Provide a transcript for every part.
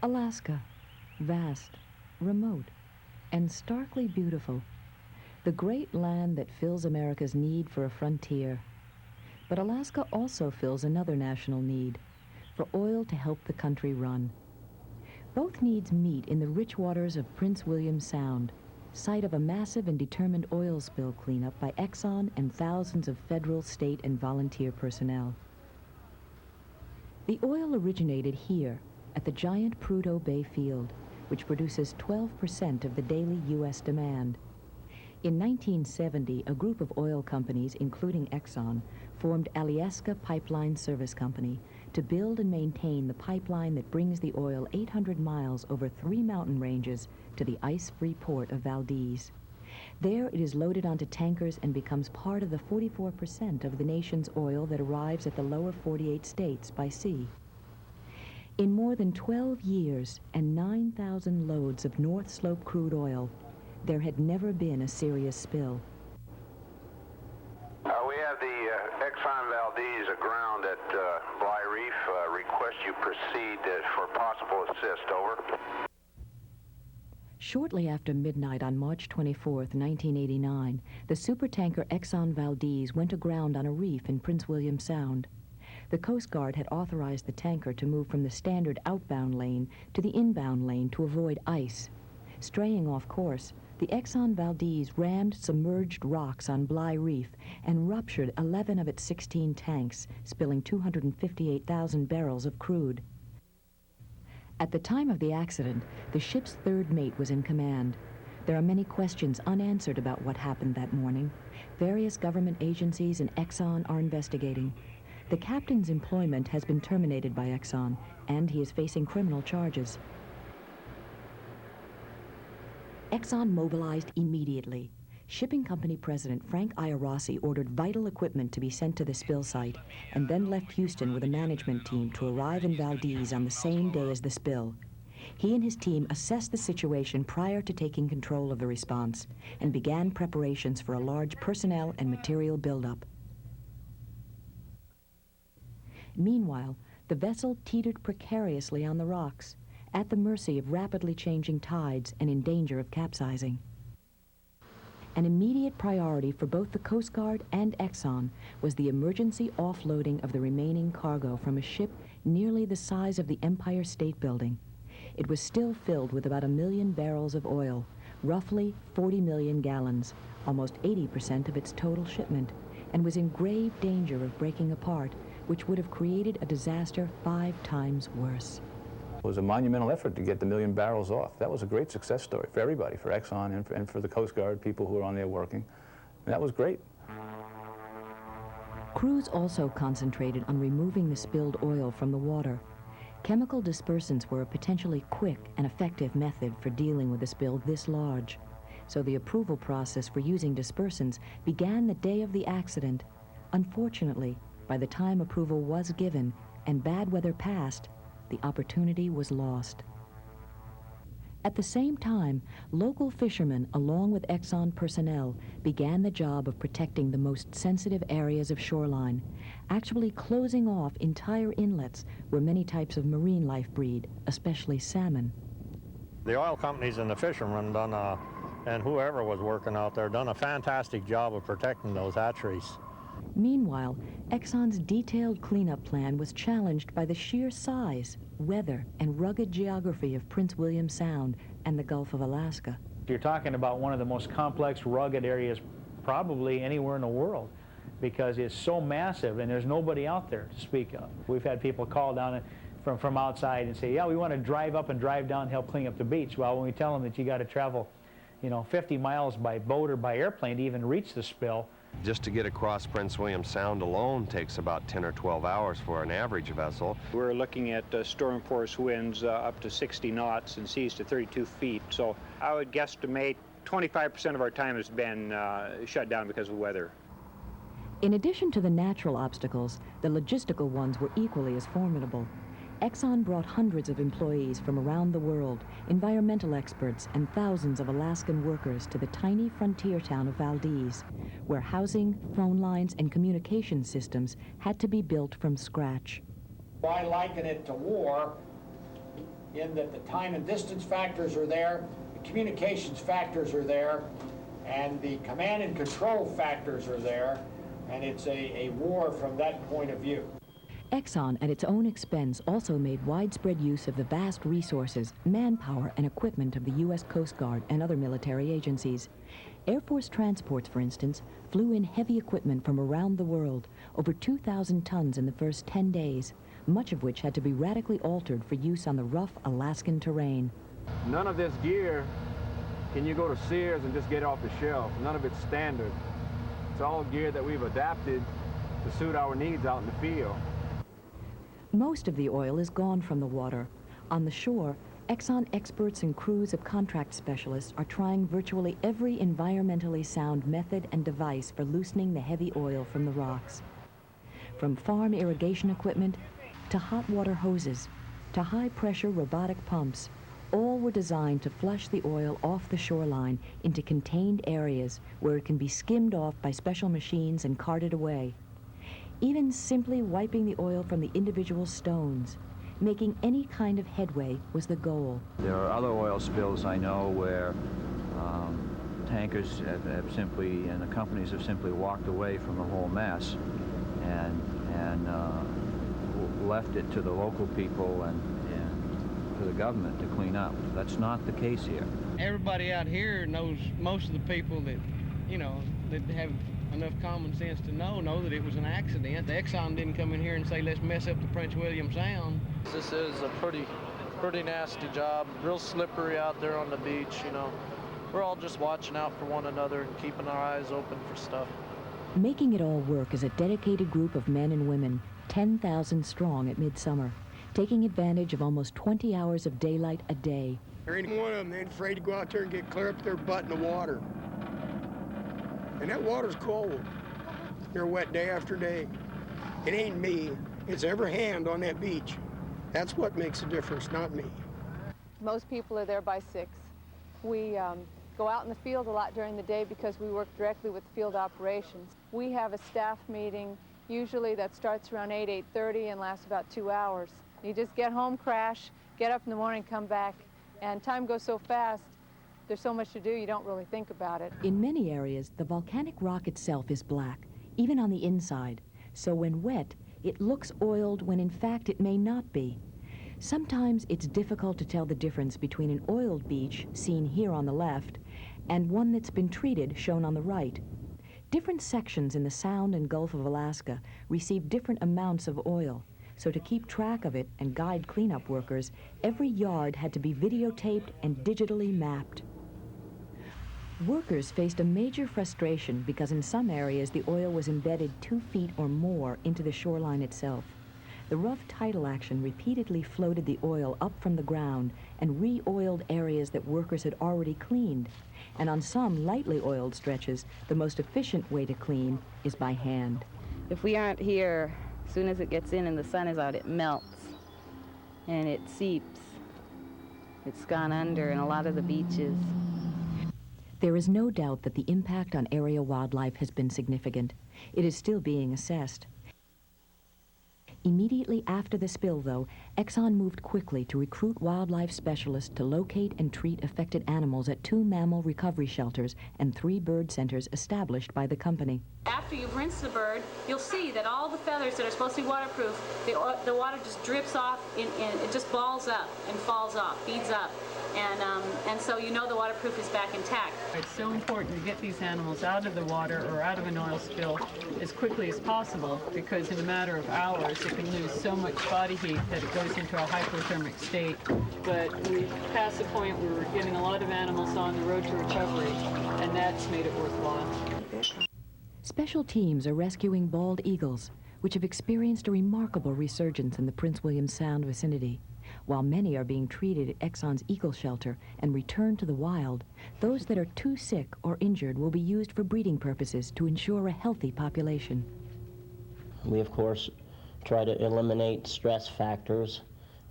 Alaska, vast, remote, and starkly beautiful. The great land that fills America's need for a frontier. But Alaska also fills another national need, for oil to help the country run. Both needs meet in the rich waters of Prince William Sound, site of a massive and determined oil spill cleanup by Exxon and thousands of federal, state, and volunteer personnel. The oil originated here at the giant Prudhoe Bay field, which produces 12% of the daily U.S. demand. In 1970, a group of oil companies, including Exxon, formed Alyeska Pipeline Service Company to build and maintain the pipeline that brings the oil 800 miles over 3 mountain ranges to the ice-free port of Valdez. There it is loaded onto tankers and becomes part of the 44% of the nation's oil that arrives at the lower 48 states by sea. In more than 12 years and 9,000 loads of North Slope crude oil, there had never been a serious spill. We have the Exxon-Valdez aground at Bly Reef. Request you proceed for possible assist. Over. Shortly after midnight on March 24th, 1989, the supertanker Exxon-Valdez went aground on a reef in Prince William Sound. The Coast Guard had authorized the tanker to move from the standard outbound lane to the inbound lane to avoid ice. Straying off course, the Exxon-Valdez rammed submerged rocks on Bly Reef and ruptured 11 of its 16 tanks, spilling 258,000 barrels of crude. At the time of the accident, the ship's third mate was in command. There are many questions unanswered about what happened that morning. Various government agencies and Exxon are investigating. The captain's employment has been terminated by Exxon, and he is facing criminal charges. Exxon mobilized immediately. Shipping Company President Frank Iarossi ordered vital equipment to be sent to the spill site, and then left Houston with a management team to arrive in Valdez on the same day as the spill. He and his team assessed the situation prior to taking control of the response, and began preparations for a large personnel and material buildup. Meanwhile, the vessel teetered precariously on the rocks, at the mercy of rapidly changing tides and in danger of capsizing. An immediate priority for both the Coast Guard and Exxon was the emergency offloading of the remaining cargo from a ship nearly the size of the Empire State Building. It was still filled with about 1 million barrels of oil, roughly 40 million gallons, almost 80% of its total shipment, and was in grave danger of breaking apart, which would have created a disaster 5 times worse. It was a monumental effort to get the 1 million barrels off. That was a great success story for everybody, for Exxon and for the Coast Guard, people who were on there working. And that was great. Crews also concentrated on removing the spilled oil from the water. Chemical dispersants were a potentially quick and effective method for dealing with a spill this large. So the approval process for using dispersants began the day of the accident. Unfortunately, by the time approval was given and bad weather passed, the opportunity was lost. At the same time, local fishermen, along with Exxon personnel, began the job of protecting the most sensitive areas of shoreline, actually closing off entire inlets where many types of marine life breed, especially salmon. The oil companies and the fishermen and whoever was working out there done a fantastic job of protecting those hatcheries. Meanwhile, Exxon's detailed cleanup plan was challenged by the sheer size, weather, and rugged geography of Prince William Sound and the Gulf of Alaska. You're talking about one of the most complex, rugged areas probably anywhere in the world, because it's so massive and there's nobody out there to speak of. We've had people call down from outside and say, yeah, we want to drive up and drive down and help clean up the beach. Well, when we tell them that you got to travel, 50 miles by boat or by airplane to even reach the spill. Just to get across Prince William Sound alone takes about 10 or 12 hours for an average vessel. We're looking at storm force winds up to 60 knots and seas to 32 feet. So I would guesstimate 25% of our time has been shut down because of weather. In addition to the natural obstacles, the logistical ones were equally as formidable. Exxon brought hundreds of employees from around the world, environmental experts, and thousands of Alaskan workers to the tiny frontier town of Valdez, where housing, phone lines, and communication systems had to be built from scratch. I liken it to war in that the time and distance factors are there, the communications factors are there, and the command and control factors are there, and it's a war from that point of view. Exxon, at its own expense, also made widespread use of the vast resources, manpower, and equipment of the U.S. Coast Guard and other military agencies. Air Force transports, for instance, flew in heavy equipment from around the world, over 2,000 tons in the first 10 days, much of which had to be radically altered for use on the rough Alaskan terrain. None of this gear can you go to Sears and just get off the shelf. None of it's standard. It's all gear that we've adapted to suit our needs out in the field. Most of the oil is gone from the water. On the shore, Exxon experts and crews of contract specialists are trying virtually every environmentally sound method and device for loosening the heavy oil from the rocks. From farm irrigation equipment to hot water hoses to high-pressure robotic pumps, all were designed to flush the oil off the shoreline into contained areas where it can be skimmed off by special machines and carted away. Even simply wiping the oil from the individual stones, making any kind of headway was the goal. There are other oil spills I know where tankers have simply, and the companies have simply walked away from the whole mess and left it to the local people and to the government to clean up. That's not the case here. Everybody out here knows, most of the people that, you know, that have enough common sense to know that it was an accident. The Exxon didn't come in here and say, let's mess up the Prince William Sound. This is a pretty nasty job, real slippery out there on the beach, you know. We're all just watching out for one another and keeping our eyes open for stuff. Making it all work is a dedicated group of men and women, 10,000 strong at midsummer, taking advantage of almost 20 hours of daylight a day. There ain't one of them that ain't afraid to go out there and get clear up their butt in the water. And that water's cold. They're wet day after day. It ain't me. It's every hand on that beach. That's what makes a difference, not me. Most people are there by 6. We go out in the field a lot during the day because we work directly with field operations. We have a staff meeting, usually that starts around 8:30 and lasts about 2 hours. You just get home, crash, get up in the morning, come back, and time goes so fast. There's so much to do, you don't really think about it. In many areas, the volcanic rock itself is black, even on the inside. So when wet, it looks oiled when in fact it may not be. Sometimes it's difficult to tell the difference between an oiled beach, seen here on the left, and one that's been treated, shown on the right. Different sections in the Sound and Gulf of Alaska receive different amounts of oil. So to keep track of it and guide cleanup workers, every yard had to be videotaped and digitally mapped. Workers faced a major frustration because in some areas the oil was embedded 2 feet or more into the shoreline itself. The rough tidal action repeatedly floated the oil up from the ground and re-oiled areas that workers had already cleaned. And on some lightly oiled stretches, the most efficient way to clean is by hand. If we aren't here, as soon as it gets in and the sun is out, it melts and it seeps. It's gone under in a lot of the beaches. There is no doubt that the impact on area wildlife has been significant. It is still being assessed. Immediately after the spill, though, Exxon moved quickly to recruit wildlife specialists to locate and treat affected animals at 2 mammal recovery shelters and 3 bird centers established by the company. After you've rinsed the bird, you'll see that all the feathers that are supposed to be waterproof, the water just drips off, it just balls up and falls off, beads up. And so you know the waterproof is back intact. It's so important to get these animals out of the water or out of an oil spill as quickly as possible, because in a matter of hours it can lose so much body heat that it goes into a hypothermic state. But we've passed the point where we're getting a lot of animals on the road to recovery, and that's made it worthwhile. Special teams are rescuing bald eagles, which have experienced a remarkable resurgence in the Prince William Sound vicinity. While many are being treated at Exxon's Eagle Shelter and returned to the wild, those that are too sick or injured will be used for breeding purposes to ensure a healthy population. We, of course, try to eliminate stress factors.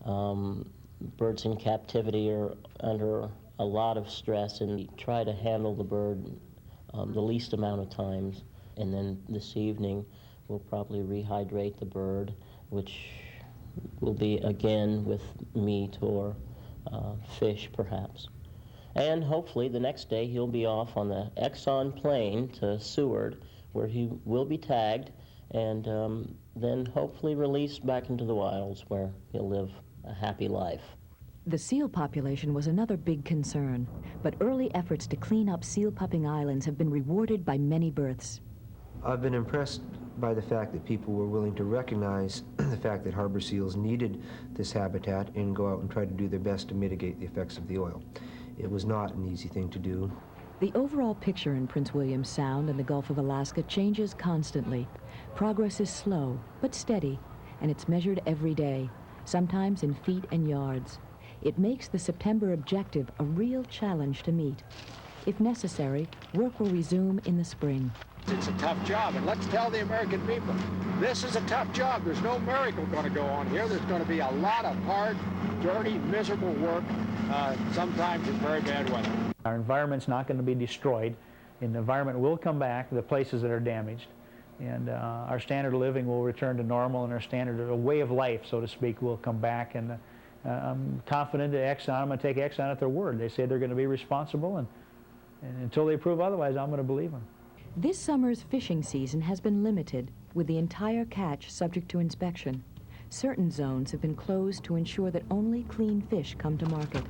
Birds in captivity are under a lot of stress, and we try to handle the bird the least amount of times. And then this evening, we'll probably rehydrate the bird, which will be again with meat or fish, perhaps. And hopefully the next day he'll be off on the Exxon plane to Seward, where he will be tagged and then hopefully released back into the wilds where he'll live a happy life. The seal population was another big concern, but early efforts to clean up seal-pupping islands have been rewarded by many births. I've been impressed by the fact that people were willing to recognize the fact that harbor seals needed this habitat and go out and try to do their best to mitigate the effects of the oil. It was not an easy thing to do. The overall picture in Prince William Sound and the Gulf of Alaska changes constantly. Progress is slow, but steady, and it's measured every day, sometimes in feet and yards. It makes the September objective a real challenge to meet. If necessary, work will resume in the spring. It's a tough job, and let's tell the American people, this is a tough job. There's no miracle going to go on here. There's going to be a lot of hard, dirty, miserable work, sometimes in very bad weather. Our environment's not going to be destroyed, and the environment will come back, the places that are damaged, and our standard of living will return to normal, and our standard of way of life, so to speak, will come back. And I'm confident that Exxon, I'm going to take Exxon at their word. They say they're going to be responsible, and until they prove otherwise, I'm going to believe them. This summer's fishing season has been limited, with the entire catch subject to inspection. Certain zones have been closed to ensure that only clean fish come to market.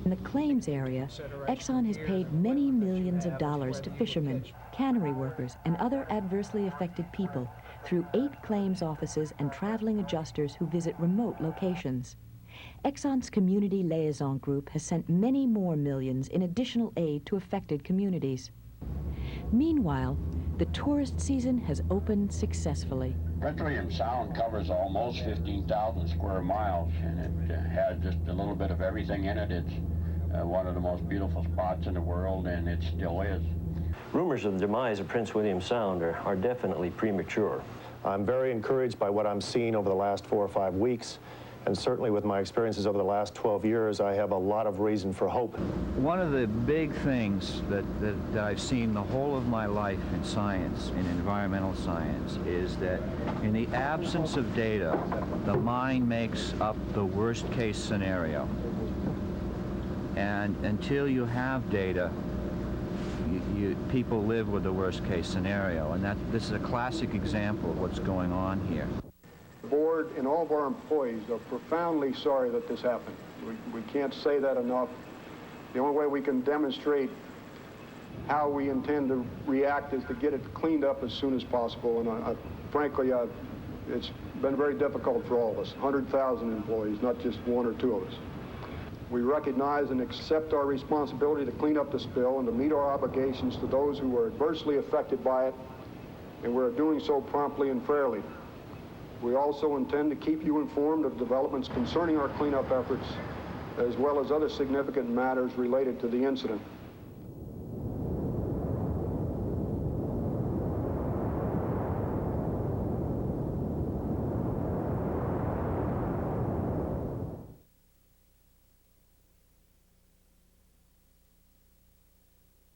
In the claims area, Exxon has paid many millions of dollars to fishermen, cannery workers, and other adversely affected people through 8 claims offices and traveling adjusters who visit remote locations. Exxon's Community Liaison Group has sent many more millions in additional aid to affected communities. Meanwhile, the tourist season has opened successfully. Prince William Sound covers almost 15,000 square miles, and it has just a little bit of everything in it. It's one of the most beautiful spots in the world, and it still is. Rumors of the demise of Prince William Sound are definitely premature. I'm very encouraged by what I'm seeing over the last 4 or 5 weeks, and certainly with my experiences over the last 12 years, I have a lot of reason for hope. One of the big things that I've seen the whole of my life in science, in environmental science, is that in the absence of data, the mind makes up the worst case scenario. And until you have data, people live with the worst case scenario. And this is a classic example of what's going on here. The board and all of our employees are profoundly sorry that this happened. We can't say that enough. The only way we can demonstrate how we intend to react is to get it cleaned up as soon as possible. And frankly, it's been very difficult for all of us, 100,000 employees, not just 1 or 2 of us. We recognize and accept our responsibility to clean up the spill and to meet our obligations to those who were adversely affected by it, and we're doing so promptly and fairly. We also intend to keep you informed of developments concerning our cleanup efforts, as well as other significant matters related to the incident.